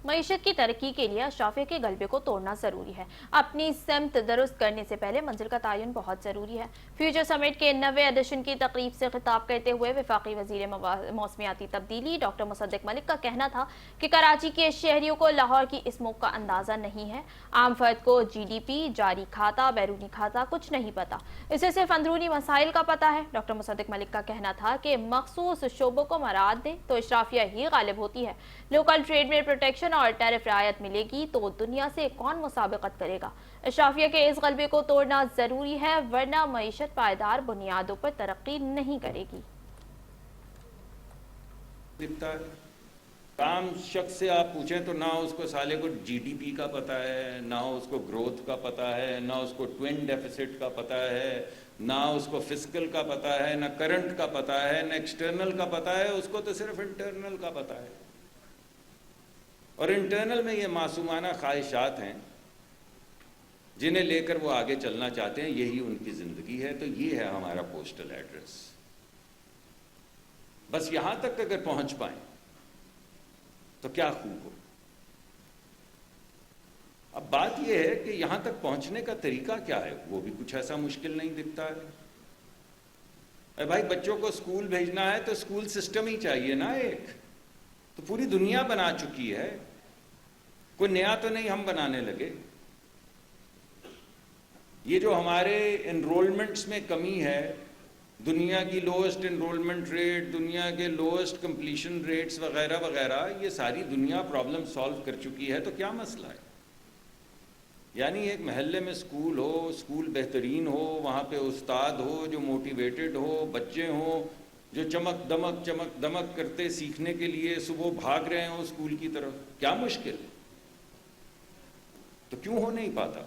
معیشت کی ترقی کے لیے اشرافیہ کے غلبے کو توڑنا ضروری ہے۔ اپنی سمت درست کرنے سے پہلے منزل کا تعین بہت ضروری ہے۔ فیوچر سمٹ کے 90ویں ایڈیشن کی تقریب سے خطاب کرتے ہوئے وفاقی وزیر موسمیاتی تبدیلی ڈاکٹر مصدق ملک کا کہنا تھا کہ کراچی کے شہریوں کو لاہور کی اسموگ کا اندازہ نہیں ہے۔ عام فرد کو جی ڈی پی، جاری کھاتا، بیرونی کھاتا کچھ نہیں پتا، اسے صرف اندرونی مسائل کا پتا ہے۔ ڈاکٹر مصدق ملک کا کہنا تھا کہ مخصوص شعبوں کو مراد دیں تو اشرافیہ ہی غالب ہوتی ہے۔ لوکل ٹریڈ میں پروٹیکشن اور ٹیرف رعایت ملے گی تو دنیا سے کون مسابقت کرے گا؟ اشرافیہ کے اس غلبے کو توڑنا ضروری ہے، ورنہ معیشت پائیدار بنیادوں پر ترقی نہیں کرے گی۔ عام شخص سے آپ پوچھیں تو نہ اس کو سالے کو جی ڈی پی کا پتہ ہے، نہ اس کو گروتھ کا پتہ ہے، نہ اس کو ٹوین ڈیفیسٹ کا پتہ ہے، نہ اس کو فسکل کا پتہ ہے، نہ کرنٹ کا پتہ ہے، نہ ایکسٹرنل کا پتہ ہے، اس کو تو صرف انٹرنل کا پتہ ہے۔ اور انٹرنل میں یہ معصومانہ خواہشات ہیں جنہیں لے کر وہ آگے چلنا چاہتے ہیں، یہی ان کی زندگی ہے۔ تو یہ ہے ہمارا پوسٹل ایڈریس۔ بس یہاں تک اگر پہنچ پائیں تو کیا خوب ہو۔ اب بات یہ ہے کہ یہاں تک پہنچنے کا طریقہ کیا ہے، وہ بھی کچھ ایسا مشکل نہیں دکھتا ہے۔ اے بھائی، بچوں کو اسکول بھیجنا ہے تو اسکول سسٹم ہی چاہیے نا ایک، تو پوری دنیا بنا چکی ہے، کوئی نیا تو نہیں ہم بنانے لگے۔ یہ جو ہمارے انرولمنٹس میں کمی ہے، دنیا کی لوئسٹ انرولمنٹ ریٹ، دنیا کے لوئسٹ کمپلیشن ریٹس وغیرہ وغیرہ، یہ ساری دنیا پرابلم سالو کر چکی ہے، تو کیا مسئلہ ہے؟ یعنی ایک محلے میں اسکول ہو، اسکول بہترین ہو، وہاں پہ استاد ہو جو موٹیویٹڈ ہو، بچے ہوں جو چمک دمک کرتے سیکھنے کے لیے صبح بھاگ رہے ہوں اسکول کی طرف، کیا مشکل ہے؟ تو کیوں ہو نہیں پاتا؟